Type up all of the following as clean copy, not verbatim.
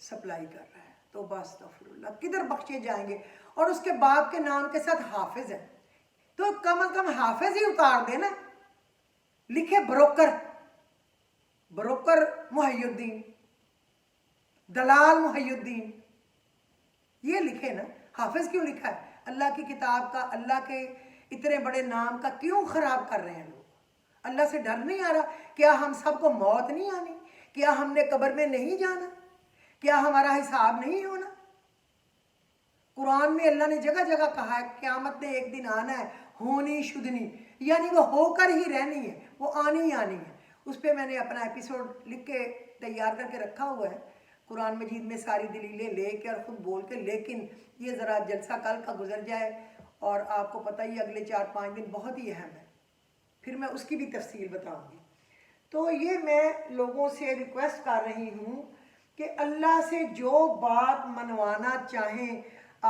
Supply کر رہا ہے. توبہ استغفراللہ، کدھر بخشے جائیں گے؟ اور اس کے باپ کے نام کے ساتھ حافظ ہے، تو کم از کم حافظ ہی اتار دے نا. لکھے بروکر، بروکر محی الدین، دلال محی الدین، یہ لکھے نا. حافظ کیوں لکھا ہے؟ اللہ کی کتاب کا، اللہ کے اتنے بڑے نام کا کیوں خراب کر رہے ہیں لوگ؟ اللہ سے ڈر نہیں آ رہا؟ کیا ہم سب کو موت نہیں آنی؟ کیا ہم نے قبر میں نہیں جانا؟ کیا ہمارا حساب نہیں ہونا؟ قرآن میں اللہ نے جگہ جگہ کہا ہے قیامت نے ایک دن آنا ہے، ہونی شدنی، یعنی وہ ہو کر ہی رہنی ہے، وہ آنی ہی آنی ہے. اس پہ میں نے اپنا ایپیسوڈ لکھ کے تیار کر کے رکھا ہوا ہے، قرآن مجید میں ساری دلیلیں لے کے اور خود بول کے. لیکن یہ ذرا جلسہ کل کا گزر جائے، اور آپ کو پتہ ہی اگلے 4-5 دن بہت ہی اہم ہے، پھر میں اس کی بھی تفصیل بتاؤں گی. تو یہ میں لوگوں سے ریکویسٹ کر رہی ہوں کہ اللہ سے جو بات منوانا چاہیں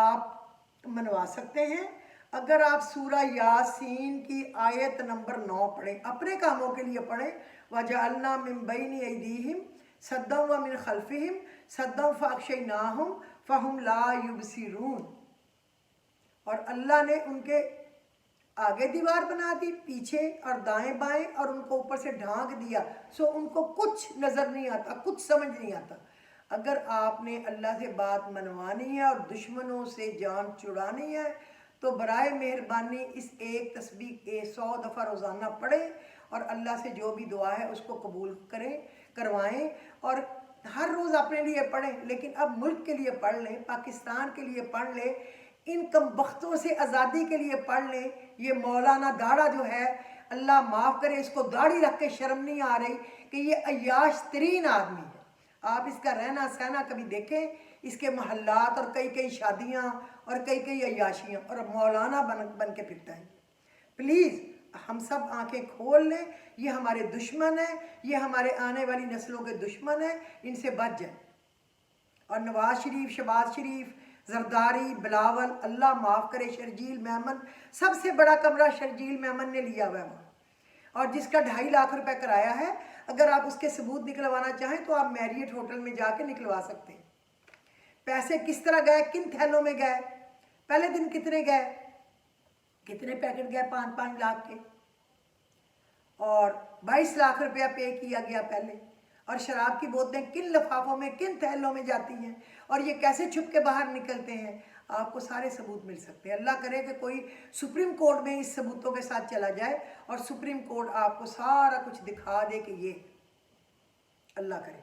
آپ منوا سکتے ہیں. اگر آپ سورہ یاسین کی آیت نمبر 9 پڑھیں، اپنے کاموں کے لیے پڑھیں، وَجَعَلْنَا مِن بَيْنِ أَيْدِيهِمْ سَدًّا وَمِن خَلْفِهِمْ سَدًّا فَأَغْشَيْنَاهُمْ فَهُمْ لَا يُبْصِرُونَ. اور اللہ نے ان کے آگے دیوار بنا دی، پیچھے اور دائیں بائیں، اور ان کو اوپر سے ڈھانک دیا، سو ان کو کچھ نظر نہیں آتا، کچھ سمجھ نہیں آتا. اگر آپ نے اللہ سے بات منوانی ہے اور دشمنوں سے جان چھڑانی ہے تو برائے مہربانی اس ایک تسبیح 100 دفعہ روزانہ پڑھیں، اور اللہ سے جو بھی دعا ہے اس کو قبول کروائیں. اور ہر روز اپنے لیے پڑھیں، لیکن اب ملک کے لیے پڑھ لیں، پاکستان کے لیے پڑھ لیں، ان کم بختوں سے آزادی کے لیے پڑھ لیں. یہ مولانا داڑا جو ہے، اللہ معاف کرے، اس کو داڑھی رکھ کے شرم نہیں آ رہی کہ یہ عیاش ترین آدمی ہے. آپ اس کا رہنا سہنا کبھی دیکھیں، اس کے محلات اور کئی شادیاں اور کئی عیاشیاں، اور مولانا بن کے پھرتا ہے. پلیز ہم سب آنکھیں کھول لیں، یہ ہمارے دشمن ہیں، یہ ہمارے آنے والی نسلوں کے دشمن ہیں، ان سے بچ جائیں. اور نواز شریف، شہباز شریف، زرداری، بلاول، اللہ معاف کرے، شرجیل میمن، سب سے بڑا کمرہ شرجیل میمن نے لیا ہوا ہے وہاں، اور جس کا 2.5 لاکھ روپے کرایا ہے. اگر آپ اس کے ثبوت نکلوانا چاہیں تو آپ میریٹ ہوٹل میں جا کے نکلوا سکتے ہیں. پیسے کس طرح گئے، کن تھیلوں میں گئے، پہلے دن کتنے گئے، کتنے پیکٹ گئے 5-5 لاکھ کے، اور 22 لاکھ روپیہ پے کیا گیا پہلے. اور شراب کی بوتلیں کن لفافوں میں، کن تھیلوں میں جاتی ہیں، اور یہ کیسے چھپ کے باہر نکلتے ہیں. آپ کو سارے ثبوت مل سکتے ہیں. اللہ کرے کہ کوئی سپریم کورٹ میں اس ثبوتوں کے ساتھ چلا جائے اور سپریم کورٹ آپ کو سارا کچھ دکھا دے کہ یہ اللہ کرے.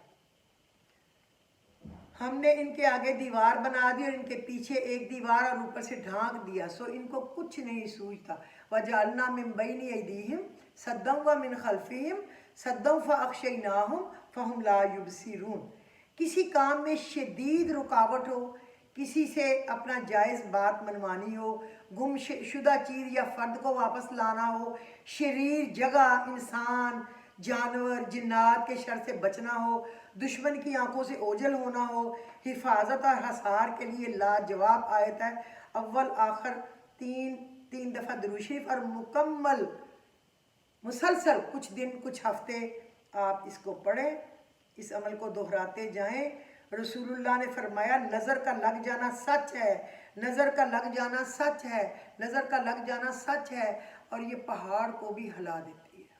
ہم نے ان کے آگے دیوار بنا دی اور ان کے پیچھے ایک دیوار اور اوپر سے ڈھانک دیا، سو ان کو کچھ نہیں سوچتا. وَجَعَلْنَا مِن بَيْنِ أَيْدِيهِمْ سَدًّا وَمِن خَلْفِهِمْ سَدًّا فَأَغْشَيْنَاهُمْ فَهُمْ لَا يُبْصِرُونَ. کسی کام میں شدید رکاوٹ ہو، کسی سے اپنا جائز بات منوانی ہو، گم شدہ چیز یا فرد کو واپس لانا ہو، شریر جگہ، انسان، جانور، جنات کے شر سے بچنا ہو، دشمن کی آنکھوں سے اوجھل ہونا ہو، حفاظت اور حصار کے لیے لاجواب آیت ہے. اول آخر 3 دفعہ درود شریف، اور مکمل مسلسل کچھ دن کچھ ہفتے آپ اس کو پڑھیں، اس عمل کو دہراتے جائیں. رسول اللہ نے فرمایا نظر کا لگ جانا سچ ہے، نظر کا لگ جانا سچ ہے، نظر کا لگ جانا سچ ہے، اور یہ پہاڑ کو بھی ہلا دیتی ہے.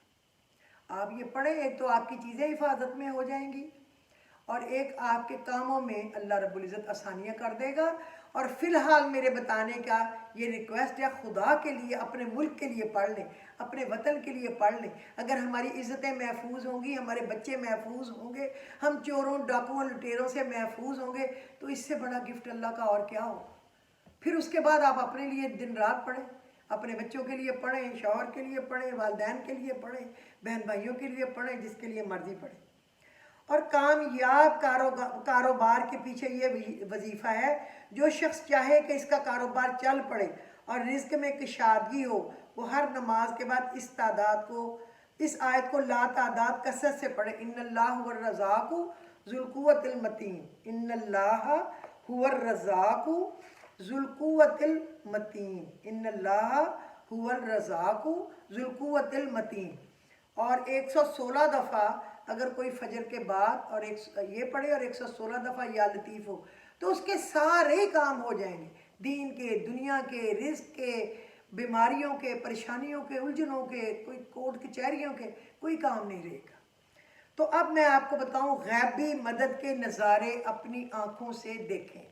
آپ یہ پڑھیں، ایک تو آپ کی چیزیں حفاظت میں ہو جائیں گی، اور ایک آپ کے کاموں میں اللہ رب العزت آسانیاں کر دے گا. اور فی الحال میرے بتانے کا یہ ریکویسٹ ہے، خدا کے لیے، اپنے ملک کے لیے پڑھ لیں، اپنے وطن کے لیے پڑھ لیں. اگر ہماری عزتیں محفوظ ہوں گی، ہمارے بچے محفوظ ہوں گے، ہم چوروں، ڈاکوؤں، لٹیروں سے محفوظ ہوں گے، تو اس سے بڑا گفٹ اللہ کا اور کیا ہو. پھر اس کے بعد آپ اپنے لیے دن رات پڑھیں، اپنے بچوں کے لیے پڑھیں، شوہر کے لیے پڑھیں، والدین کے لیے پڑھیں، بہن بھائیوں کے لیے پڑھیں، جس کے لیے مرضی پڑھیں. اور کامیاب کاروبار کے پیچھے یہ وظیفہ ہے، جو شخص چاہے کہ اس کا کاروبار چل پڑے اور رزق میں کشادگی ہو، وہ ہر نماز کے بعد اس آیت کو لا تعداد کثرت سے پڑھے. ان اللہ هو الرزاق ذو القوۃ المتین، ان اللہ هو الرزاق ذو القوۃ المتین، ان اللہ هو الرزاق ذو القوۃ المتین. اور 116 دفعہ اگر کوئی فجر کے بعد اور یہ پڑھے اور 116 دفعہ یا لطیف ہو تو اس کے سارے کام ہو جائیں گے، دین کے، دنیا کے، رزق کے، بیماریوں کے، پریشانیوں کے، الجھنوں کے، کوئی کورٹ کچہریوں کے، کوئی کام نہیں رہے گا۔ تو اب میں آپ کو بتاؤں، غیبی مدد کے نظارے اپنی آنکھوں سے دیکھیں،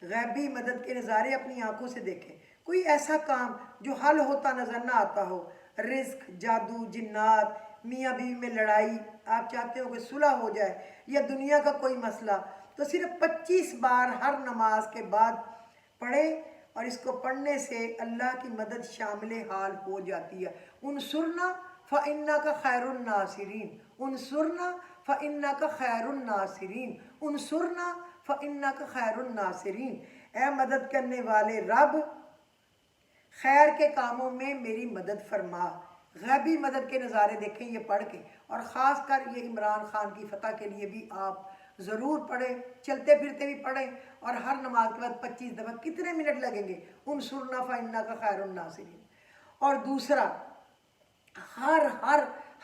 غیبی مدد کے نظارے اپنی آنکھوں سے دیکھیں۔ کوئی ایسا کام جو حل ہوتا نظر نہ آتا ہو، رزق، جادو، جنات، میاں بیوی میں لڑائی، آپ چاہتے ہو کہ صلح ہو جائے، یا دنیا کا کوئی مسئلہ، تو صرف 25 بار ہر نماز کے بعد پڑھیں، اور اس کو پڑھنے سے اللہ کی مدد شامل حال ہو جاتی ہے۔ انصرنا فإنک خیر الناصرین، انصرنا فإنک خیر الناصرین، انصرنا فإنک خیر الناصرین۔ اے مدد کرنے والے رب، خیر کے کاموں میں میری مدد فرما۔ غیبی مدد کے نظارے دیکھیں یہ پڑھ کے، اور خاص کر یہ عمران خان کی فتح کے لیے بھی آپ ضرور پڑھیں، چلتے پھرتے بھی پڑھیں، اور ہر نماز کے بعد 25 دفعہ، کتنے منٹ لگیں گے؟ انصرنا فإنک خیر الناصرین۔ اور دوسرا، ہر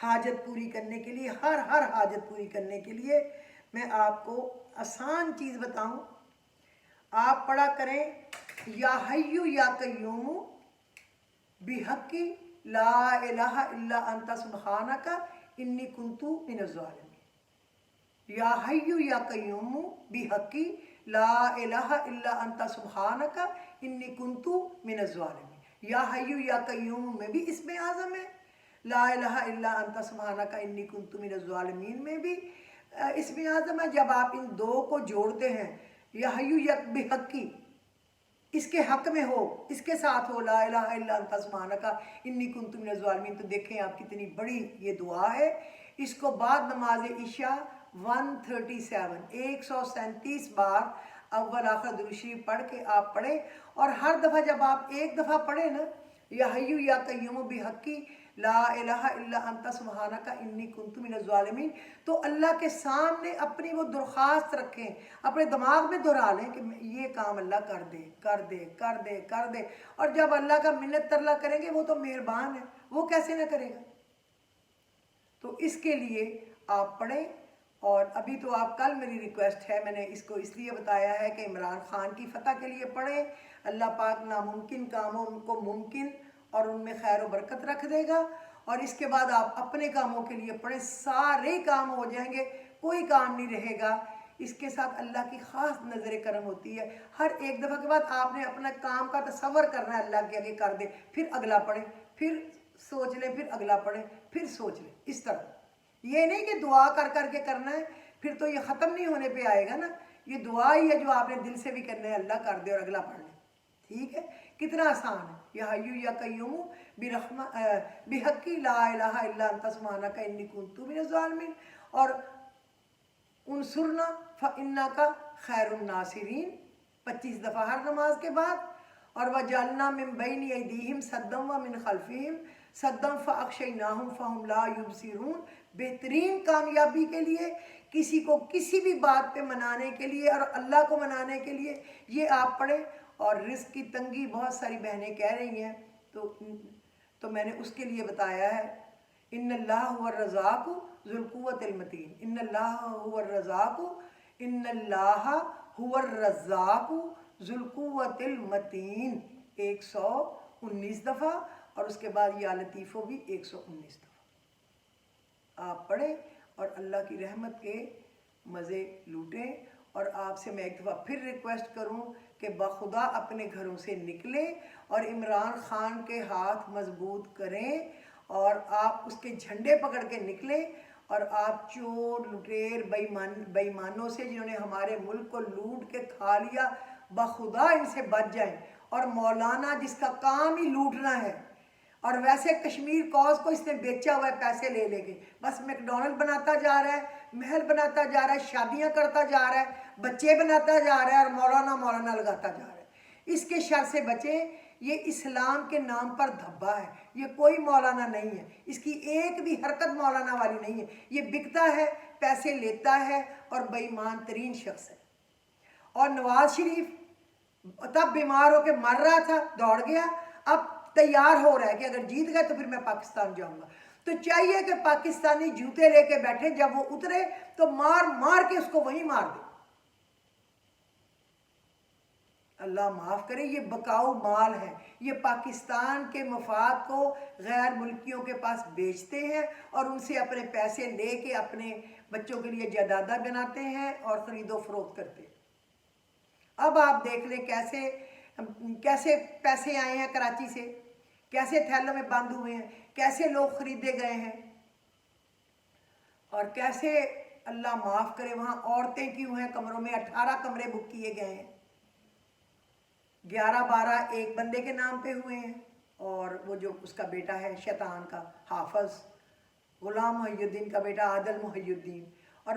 حاجت پوری کرنے کے لیے، ہر حاجت پوری کرنے کے لیے میں آپ کو آسان چیز بتاؤں، آپ پڑھا کریں یا حیو یا قیوم بحق لا الہ الا انت سبحانک انی کنت من الظالمین۔ یا حیو یا قیوم بحق لا الہ الا انت سبحانک انی کنت من الظالمین۔ یا حیو یا قیوم میں بھی اسم اعظم ہے، لا الہ الا انت سبحانک انی کنت من الظالمین میں بھی اسم اعظم ہے۔ جب آپ ان دو کو جوڑتے ہیں، یا حیو یا بحقی، اس کے حق میں ہو، اس کے ساتھ ہو لا الہ الا انت سبحانک انی کنت من الظالمین، تو دیکھیں آپ کتنی بڑی یہ دعا ہے۔ اس کو بعد نماز عشاء 137 137 بار اول آخر درود شریف پڑھ کے آپ پڑھیں، اور ہر دفعہ جب آپ ایک دفعہ پڑھیں نا، یا حیو یا قیوم بحقی لا الہ الا انت سبحانک انی کنت من الظالمین، تو اللہ کے سامنے اپنی وہ درخواست رکھیں، اپنے دماغ میں دہرا لیں کہ یہ کام اللہ کر دے کر دے کر دے کر دے، اور جب اللہ کا منت ترلا کریں گے، وہ تو مہربان ہے، وہ کیسے نہ کرے گا۔ تو اس کے لیے آپ پڑھیں، اور ابھی تو آپ کل میری ریکویسٹ ہے، میں نے اس کو اس لیے بتایا ہے کہ عمران خان کی فتح کے لیے پڑھیں، اللہ پاک ناممکن کاموں کو ممکن اور ان میں خیر و برکت رکھ دے گا، اور اس کے بعد آپ اپنے کاموں کے لیے پڑھیں، سارے کام ہو جائیں گے، کوئی کام نہیں رہے گا۔ اس کے ساتھ اللہ کی خاص نظر کرم ہوتی ہے، ہر ایک دفعہ کے بعد آپ نے اپنا کام کا تصور کرنا ہے، اللہ کے آگے کر دے، پھر اگلا پڑھیں، پھر سوچ لیں، پھر اگلا پڑھیں، پھر سوچ لیں، اس طرح۔ یہ نہیں کہ دعا کر کر کے کرنا ہے، پھر تو یہ ختم نہیں ہونے پہ آئے گا نا، یہ دعا ہی ہے جو آپ نے دل سے بھی کرنا ہے، اللہ کر دے اور اگلا پڑھ لیں، ٹھیک ہے؟ کتنا آسان ہے۔ یا حیو یا قیوم بحق لا الہ الا انت سبحانک انی کنت من الظالمین، اور انصرنا فإنک خیر الناصرین 25 دفعہ ہر نماز کے بعد، اور وجعلنا من بین ایدیہم سدا ومن خلفہم سدا فاغشیناہم فہم لا یبصرون۔ بہترین کامیابی کے لیے، کسی کو کسی بھی بات پہ منانے کے لیے اور اللہ کو منانے کے لیے یہ آپ پڑھیں۔ اور رزق کی تنگی بہت ساری بہنیں کہہ رہی ہیں، تو میں نے اس کے لیے بتایا ہے، ان اللہ هو الرزاق ذو القوۃ المتین، ان اللہ هو الرزاق، ان اللہ هو الرزاق ذو القوۃ المتین 119 دفعہ، اور اس کے بعد یا لطیفو بھی 119 دفعہ آپ پڑھیں، اور اللہ کی رحمت کے مزے لوٹیں۔ اور آپ سے میں ایک دفعہ پھر ریکویسٹ کروں کہ بخدا اپنے گھروں سے نکلیں اور عمران خان کے ہاتھ مضبوط کریں، اور آپ اس کے جھنڈے پکڑ کے نکلیں، اور آپ چور لٹیر بے ایمانوں سے جنہوں نے ہمارے ملک کو لوٹ کے کھا لیا، بخدا ان سے بچ جائیں۔ اور مولانا جس کا کام ہی لوٹنا ہے، اور ویسے کشمیر کوز کو اس نے بیچا ہوا ہے پیسے لے لے کے، بس میکڈونلڈ بناتا جا رہا ہے، محل بناتا جا رہا ہے، شادیاں کرتا جا رہا ہے، بچے بناتا جا رہا ہے، اور مولانا لگاتا جا رہا ہے۔ اس کے شر سے بچیں، یہ اسلام کے نام پر دھبا ہے، یہ کوئی مولانا نہیں ہے، اس کی ایک بھی حرکت مولانا والی نہیں ہے، یہ بکتا ہے، پیسے لیتا ہے، اور بے ایمان ترین شخص ہے۔ اور نواز شریف تب بیمار ہو کے مر رہا تھا، دوڑ گیا، اب تیار ہو رہا ہے کہ اگر جیت گئے تو پھر میں پاکستان جاؤں گا۔ تو چاہیے کہ پاکستانی جوتے لے کے بیٹھے، جب وہ اترے تو مار مار کے اس کو وہیں مار دے۔ اللہ معاف کرے، یہ بکاؤ مال ہے، یہ پاکستان کے مفاد کو غیر ملکیوں کے پاس بیچتے ہیں اور ان سے اپنے پیسے لے کے اپنے بچوں کے لیے جائیداد بناتے ہیں اور خرید و فروخت کرتے ہیں۔ اب آپ دیکھ لیں کیسے پیسے آئے ہیں کراچی سے، کیسے تھیلوں میں بند ہوئے ہیں، کیسے لوگ خریدے گئے ہیں، اور کیسے اللہ معاف کرے وہاں عورتیں کیوں ہیں کمروں میں، 18 کمرے بک کیے گئے ہیں، 11-12 ایک بندے کے نام پہ ہوئے ہیں، اور وہ جو اس کا بیٹا ہے شیطان کا حافظ، غلام محی الدین کا بیٹا عادل محی الدین، اور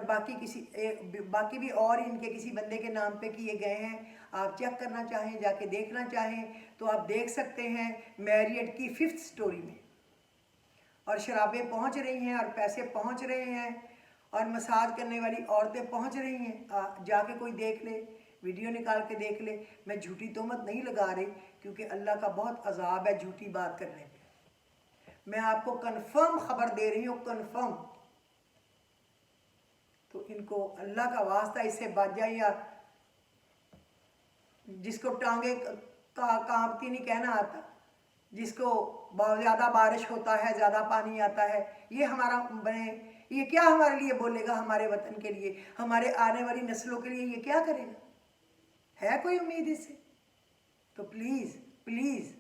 باقی بھی اور ان کے کسی بندے کے نام پہ کیے گئے ہیں۔ آپ چیک کرنا چاہیں، جا کے دیکھنا چاہیں تو آپ دیکھ سکتے ہیں میریٹ کی 5th سٹوری میں، اور شرابیں پہنچ رہی ہیں اور پیسے پہنچ رہے ہیں اور مساج کرنے والی عورتیں پہنچ رہی ہیں۔ جا کے کوئی دیکھ لے، ویڈیو نکال کے دیکھ لے۔ میں جھوٹی تہمت نہیں لگا رہی، کیونکہ اللہ کا بہت عذاب ہے جھوٹی بات کرنے پہ۔ میں آپ کو کنفرم خبر دے رہی ہوں، کنفرم۔ تو ان کو اللہ کا واسطہ اس سے بچ جائیں، یا جس کو ٹانگیں کانپتی نہیں کہنا آتا، جس کو زیادہ بارش ہوتا ہے، زیادہ پانی آتا ہے، یہ ہمارا بنے، یہ کیا ہمارے لیے بولے گا، ہمارے وطن کے لیے، ہمارے آنے والی نسلوں کے لیے یہ کیا کرے گا؟ ہے کوئی امید اس سے؟ تو پلیز پلیز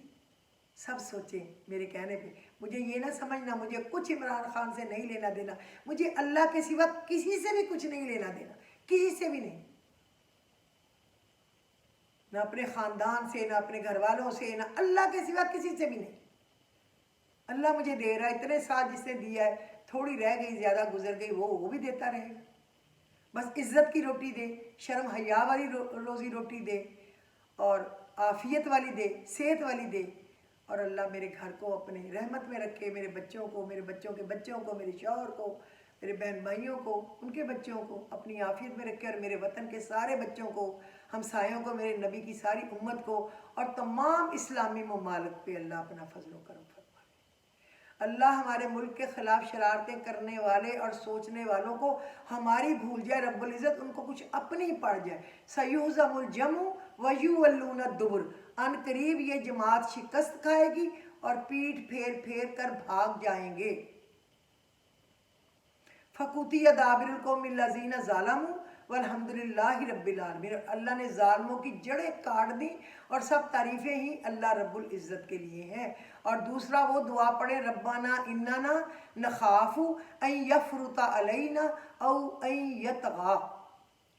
سب سوچیں میرے کہنے پہ۔ مجھے یہ نہ سمجھنا مجھے کچھ عمران خان سے نہیں لینا دینا، مجھے اللہ کے سوا کسی سے بھی کچھ نہیں لینا دینا، کسی سے بھی نہیں، نہ اپنے خاندان سے، نہ اپنے گھر والوں سے، نہ اللہ کے سوا کسی سے بھی نہیں۔ اللہ مجھے دے رہا ہے، اتنے سال جس نے دیا ہے، تھوڑی رہ گئی، زیادہ گزر گئی، وہ بھی دیتا رہے گا۔ بس عزت کی روٹی دے، شرم حیا والی روزی روٹی دے، اور عافیت والی دے، صحت والی دے، اور اللہ میرے گھر کو اپنے رحمت میں رکھے، میرے بچوں کو، میرے بچوں کے بچوں کو، میرے شوہر کو، میرے بہن بھائیوں کو، ان کے بچوں کو اپنی عافیت میں رکھے، اور میرے وطن کے سارے بچوں کو، ہمسایوں کو، میرے نبی کی ساری امت کو، اور تمام اسلامی ممالک پہ اللہ اپنا فضل و کرم فرمائے۔ اللہ ہمارے ملک کے خلاف شرارتیں کرنے والے اور سوچنے والوں کو ہماری بھول جائے، رب العزت ان کو کچھ اپنی پڑ جائے۔ سَيُهْزَمُ الْجَمْعُ وَيُوَلُّونَ الدُّبُرَ، ان قریب یہ جماعت شکست کھائے گی اور پیٹھ پھیر پھیر کر بھاگ جائیں گے۔ فَقُطِعَ دَابِرُ الْقَوْمِ الَّذِينَ ظَلَمُوا وَالْحَمْدُلِلَّهِ رَبِّ الْعَالَمِينَ۔ اللہ نے ظالموں کی جڑیں کاٹ دیں، اور سب تعریفیں ہی اللہ رب العزت کے لیے ہیں۔ اور دوسرا وہ دعا پڑھیں، ربنا اننا نخاف ان یفرط علینا او ان یطغى،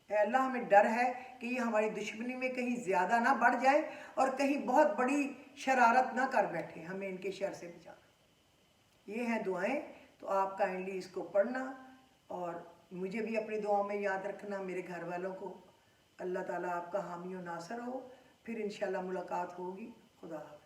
اے اللہ ہمیں ڈر ہے کہ یہ ہماری دشمنی میں کہیں زیادہ نہ بڑھ جائے اور کہیں بہت بڑی شرارت نہ کر بیٹھے، ہمیں ان کے شر سے بچانا۔ یہ ہیں دعائیں، تو آپ کائنڈلی اس کو پڑھنا، اور مجھے بھی اپنی دعاؤں میں یاد رکھنا، میرے گھر والوں کو۔ اللہ تعالیٰ آپ کا حامی و ناصر ہو۔ پھر انشاءاللہ ملاقات ہوگی۔ خدا حافظ۔